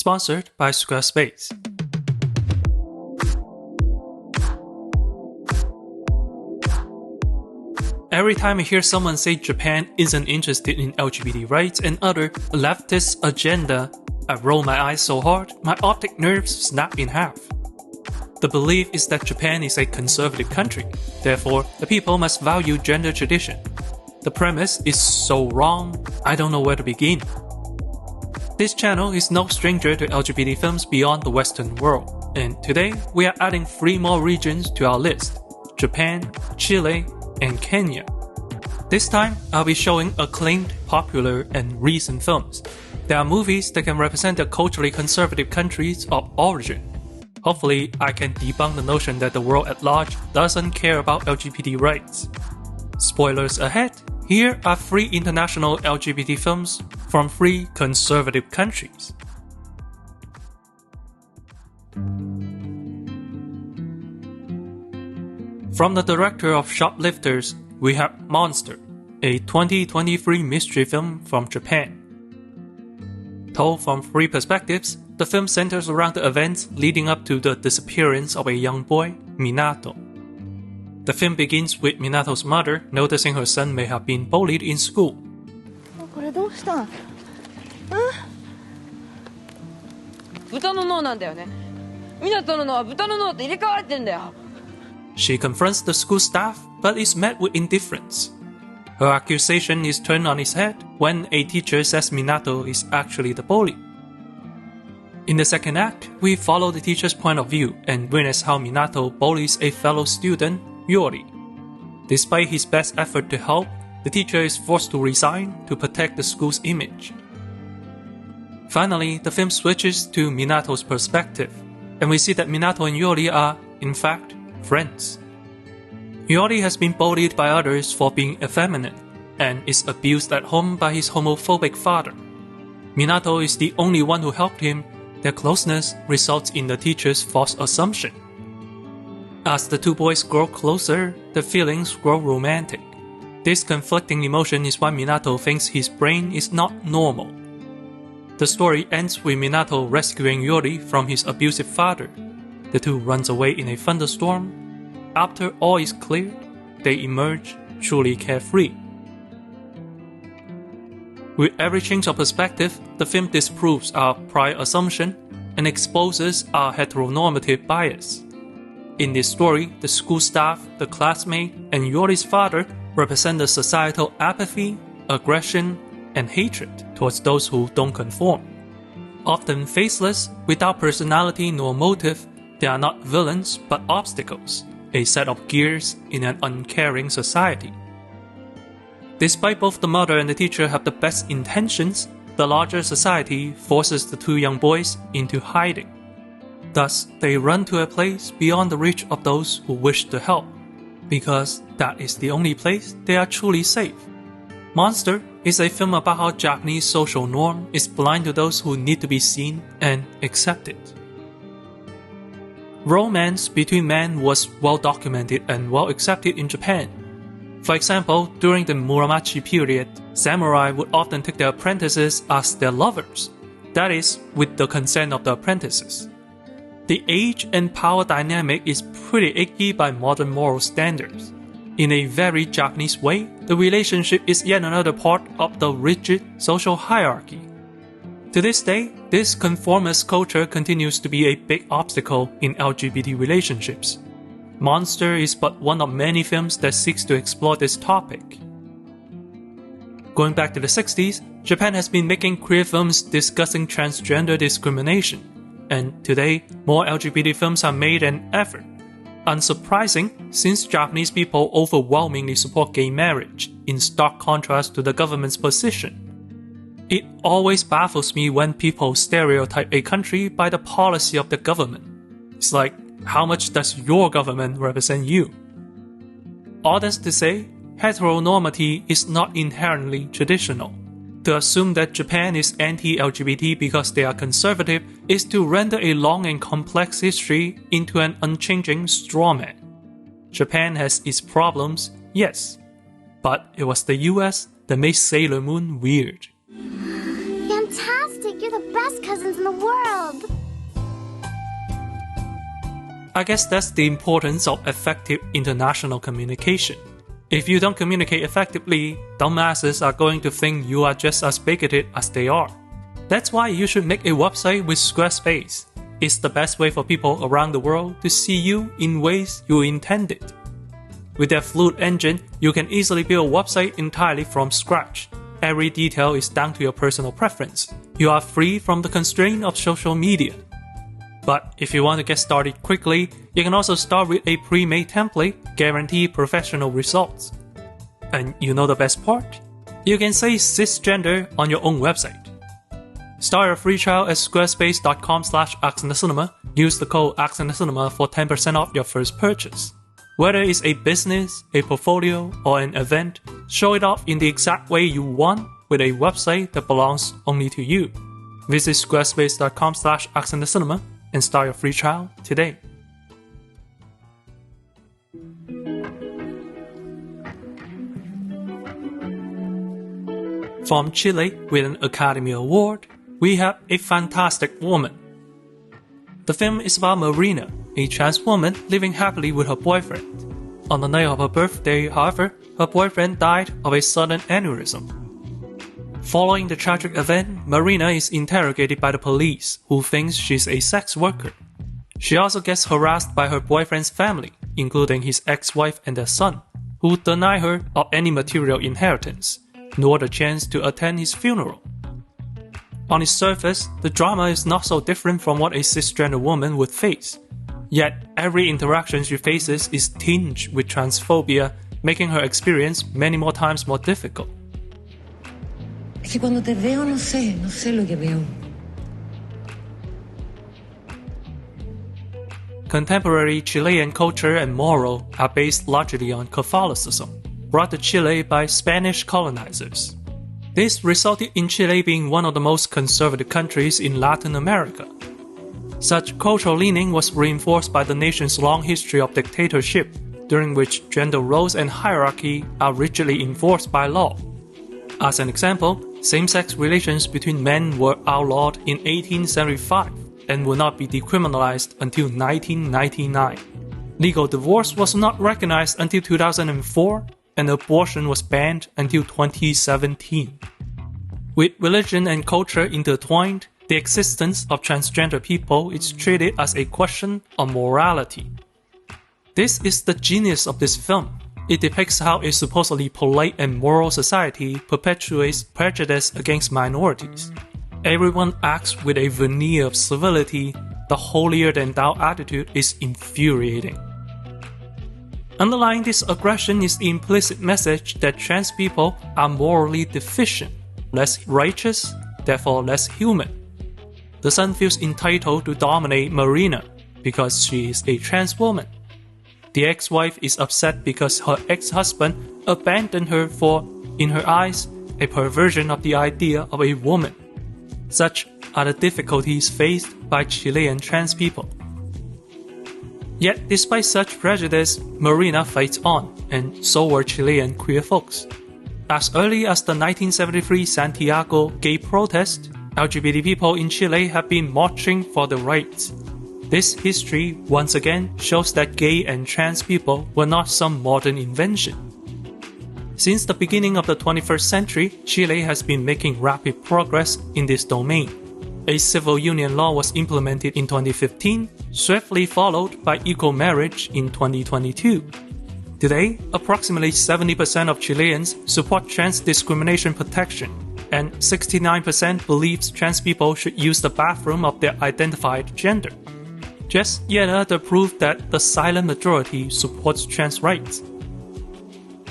Sponsored by Squarespace. Every time I hear someone say Japan isn't interested in LGBT rights and other leftist agenda, I roll my eyes so hard, my optic nerves snap in half. The belief is that Japan is a conservative country, therefore the people must value gender tradition. The premise is so wrong, I don't know where to begin. This channel is no stranger to LGBT films beyond the Western world, and today we are adding 3 more regions to our list: Japan, Chile, and Kenya. This time, I'll be showing acclaimed, popular, and recent films. They are movies that can represent the culturally conservative countries of origin. Hopefully, I can debunk the notion that the world at large doesn't care about LGBT rights. Spoilers ahead, here are 3 international LGBT films from 3 conservative countries. From the director of Shoplifters, we have Monster, a 2023 mystery film from Japan. Told from 3 perspectives, the film centers around the events leading up to the disappearance of a young boy, Minato. The film begins with Minato's mother noticing her son may have been bullied in school. She confronts the school staff, but is met with indifference. Her accusation is turned on its head when a teacher says Minato is actually the bully. In the second act, we follow the teacher's point of view and witness how Minato bullies a fellow student, Yori. Despite his best effort to help, the teacher is forced to resign to protect the school's image. Finally, the film switches to Minato's perspective, and we see that Minato and Yori are, in fact, friends. Yori has been bullied by others for being effeminate, and is abused at home by his homophobic father. Minato is the only one who helped him. Their closeness results in the teacher's false assumption. As the 2 boys grow closer, the feelings grow romantic. This conflicting emotion is why Minato thinks his brain is not normal. The story ends with Minato rescuing Yori from his abusive father. The 2 runs away in a thunderstorm. After all is cleared, they emerge truly carefree. With every change of perspective, the film disproves our prior assumption and exposes our heteronormative bias. In this story, the school staff, the classmate, and Yori's father represent the societal apathy, aggression, and hatred towards those who don't conform. Often faceless, without personality nor motive, they are not villains but obstacles, a set of gears in an uncaring society. Despite both the mother and the teacher have the best intentions, the larger society forces the 2 young boys into hiding. Thus, they run to a place beyond the reach of those who wish to help, because that is the only place they are truly safe. Monster is a film about how Japanese social norm is blind to those who need to be seen and accepted. Romance between men was well documented and well accepted in Japan. For example, during the Muromachi period, samurai would often take their apprentices as their lovers, that is, with the consent of the apprentices. The age and power dynamic is pretty icky by modern moral standards. In a very Japanese way, the relationship is yet another part of the rigid social hierarchy. To this day, this conformist culture continues to be a big obstacle in LGBT relationships. Monster is but one of many films that seeks to explore this topic. Going back to the 60s, Japan has been making queer films discussing transgender discrimination, and today, more LGBT films are made than ever. Unsurprising, since Japanese people overwhelmingly support gay marriage, in stark contrast to the government's position. It always baffles me when people stereotype a country by the policy of the government. It's like, how much does your government represent you? All that's to say, heteronormity is not inherently traditional. To assume that Japan is anti-LGBT because they are conservative is to render a long and complex history into an unchanging straw man. Japan has its problems, yes, but it was the US that made Sailor Moon weird. Fantastic! We're the best cousins in the world. I guess that's the importance of effective international communication. If you don't communicate effectively, dumbasses are going to think you are just as bigoted as they are. That's why you should make a website with Squarespace. It's the best way for people around the world to see you in ways you intended. With their fluid engine, you can easily build a website entirely from scratch. Every detail is down to your personal preference. You are free from the constraint of social media. But if you want to get started quickly, you can also start with a pre-made template, guarantee professional results. And you know the best part? You can say cisgender on your own website. Start your free trial at squarespace.com/accentecinema. Use the code accentecinema for 10% off your first purchase. Whether it's a business, a portfolio, or an event, show it off in the exact way you want with a website that belongs only to you. Visit squarespace.com/accentecinema and start your free trial today. From Chile with an Academy Award, we have A Fantastic Woman. The film is about Marina, a trans woman living happily with her boyfriend. On the night of her birthday, however, her boyfriend died of a sudden aneurysm. Following the tragic event, Marina is interrogated by the police, who thinks she's a sex worker. She also gets harassed by her boyfriend's family, including his ex-wife and their son, who deny her of any material inheritance, nor the chance to attend his funeral. On its surface, the drama is not so different from what a cisgender woman would face. Yet, every interaction she faces is tinged with transphobia, making her experience many more times more difficult. Es que cuando te veo no sé lo que veo. Contemporary Chilean culture and moral are based largely on Catholicism, brought to Chile by Spanish colonizers. This resulted in Chile being one of the most conservative countries in Latin America. Such cultural leaning was reinforced by the nation's long history of dictatorship, during which gender roles and hierarchy are rigidly enforced by law. As an example, same-sex relations between men were outlawed in 1875 and would not be decriminalized until 1999. Legal divorce was not recognized until 2004, and abortion was banned until 2017. With religion and culture intertwined, the existence of transgender people is treated as a question of morality. This is the genius of this film. It depicts how a supposedly polite and moral society perpetuates prejudice against minorities. Everyone acts with a veneer of civility. The holier-than-thou attitude is infuriating. Underlying this aggression is the implicit message that trans people are morally deficient, less righteous, therefore less human. The son feels entitled to dominate Marina because she is a trans woman. The ex-wife is upset because her ex-husband abandoned her for, in her eyes, a perversion of the idea of a woman. Such are the difficulties faced by Chilean trans people. Yet, despite such prejudice, Marina fights on, and so were Chilean queer folks. As early as the 1973 Santiago gay protest, LGBT people in Chile have been marching for their rights. This history once again shows that gay and trans people were not some modern invention. Since the beginning of the 21st century, Chile has been making rapid progress in this domain. A civil union law was implemented in 2015, swiftly followed by equal marriage in 2022. Today, approximately 70% of Chileans support trans discrimination protection, and 69% believes trans people should use the bathroom of their identified gender. Just yet another proof that the silent majority supports trans rights.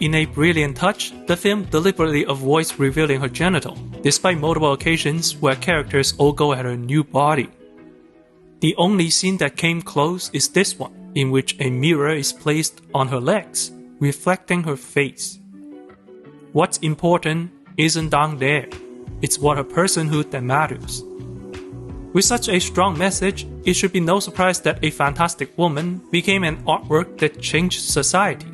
In a brilliant touch, the film deliberately avoids revealing her genital, despite multiple occasions where characters all go at her new body. The only scene that came close is this one, in which a mirror is placed on her legs, reflecting her face. What's important isn't down there, it's what her personhood that matters. With such a strong message, it should be no surprise that A Fantastic Woman became an artwork that changed society.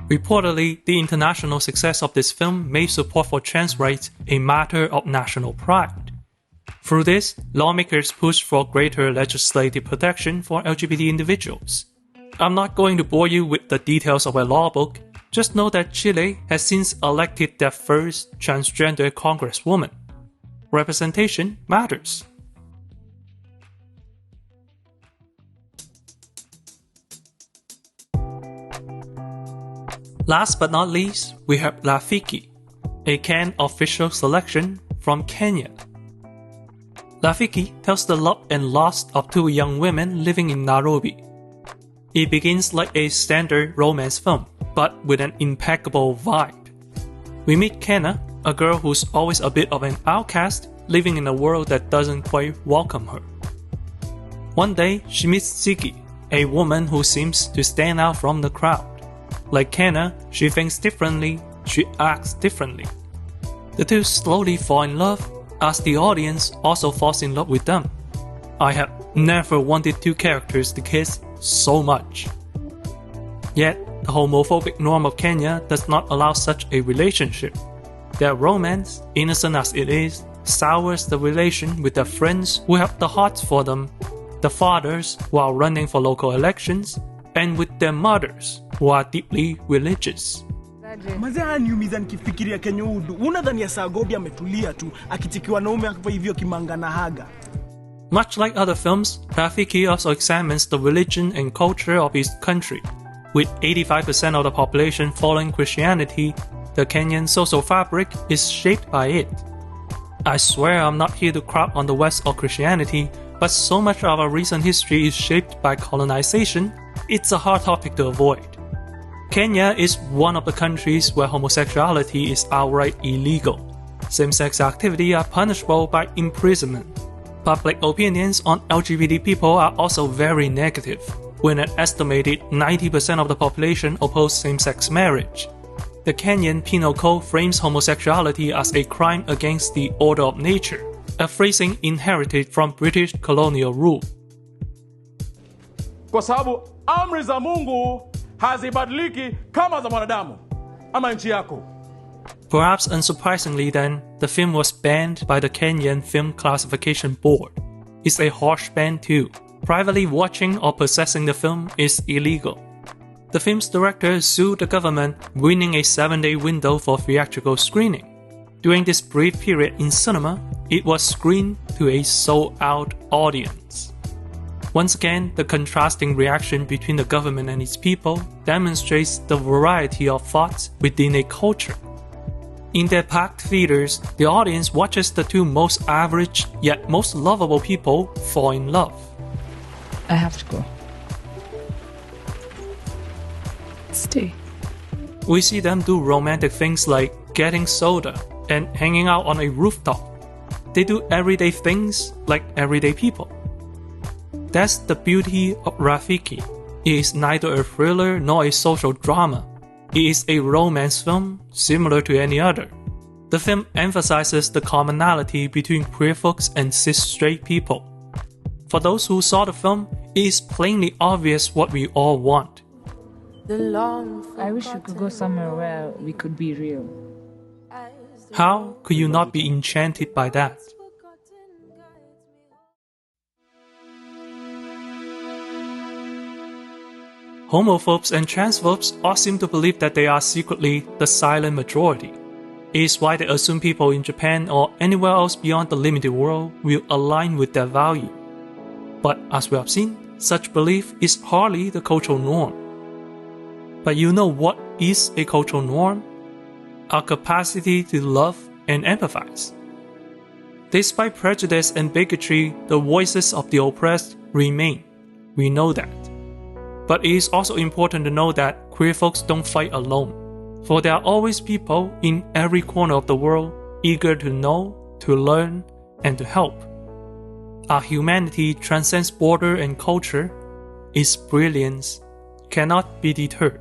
Reportedly, the international success of this film made support for trans rights a matter of national pride. Through this, lawmakers push for greater legislative protection for LGBT individuals. I'm not going to bore you with the details of a law book, just know that Chile has since elected their first transgender congresswoman. Representation matters. Last but not least, we have Rafiki, a Ken official selection from Kenya. Rafiki tells the love and loss of two young women living in Nairobi. It begins like a standard romance film, but with an impeccable vibe. We meet Kenna, a girl who's always a bit of an outcast, living in a world that doesn't quite welcome her. One day, she meets Ziggy, a woman who seems to stand out from the crowd. Like Kenna, she thinks differently, she acts differently. The two slowly fall in love, as the audience also falls in love with them. I have never wanted two characters to kiss so much. Yet, the homophobic norm of Kenya does not allow such a relationship. Their romance, innocent as it is, sours the relation with their friends who have the hearts for them, the fathers who are running for local elections, and with their mothers who are deeply religious. Mazaa niumiza nikifikiria Kenya hudu. Unadhani Sagobi ametulia tu akitikiwa naume hapa hivyo kimanga na haga. Much like other films, Rafiki also examines the religion and culture of his country. With 85% of the population following Christianity, the Kenyan social fabric is shaped by it. I swear I'm not here to crap on the West or Christianity, but so much of our recent history is shaped by colonization, it's a hard topic to avoid. Kenya is one of the countries where homosexuality is outright illegal. Same-sex activity are punishable by imprisonment. Public opinions on LGBT people are also very negative, when an estimated 90% of the population oppose same-sex marriage. The Kenyan Penal Code frames homosexuality as a crime against the order of nature, a phrasing inherited from British colonial rule. Kwa sababu amri za Mungu hazibadiliki kama za mwanadamu ama nchi yako. Perhaps unsurprisingly then, the film was banned by the Kenyan Film Classification Board. It's a harsh ban too. Privately watching or possessing the film is illegal. The film's director sued the government, winning a 7-day window for theatrical screening. During this brief period in cinema, it was screened to a sold-out audience. Once again, the contrasting reaction between the government and its people demonstrates the variety of thoughts within a culture. In their packed theaters, the audience watches the two most average yet most lovable people fall in love. I have to go. Stay. We see them do romantic things like getting soda and hanging out on a rooftop. They do everyday things like everyday people. That's the beauty of Rafiki. It is neither a thriller nor a social drama. It is a romance film similar to any other. The film emphasizes the commonality between queer folks and cis-straight people. For those who saw the film, it is plainly obvious what we all want. I wish we could go somewhere where we could be real. How could you not be enchanted by that? Homophobes and transphobes all seem to believe that they are secretly the silent majority. It is why they assume people in Japan or anywhere else beyond the limited world will align with their value. But as we have seen, such belief is hardly the cultural norm. But you know what is a cultural norm? Our capacity to love and empathize. Despite prejudice and bigotry, the voices of the oppressed remain. We know that. But it is also important to know that queer folks don't fight alone, for there are always people in every corner of the world eager to know, to learn, and to help. Our humanity transcends border and culture. Its brilliance cannot be deterred.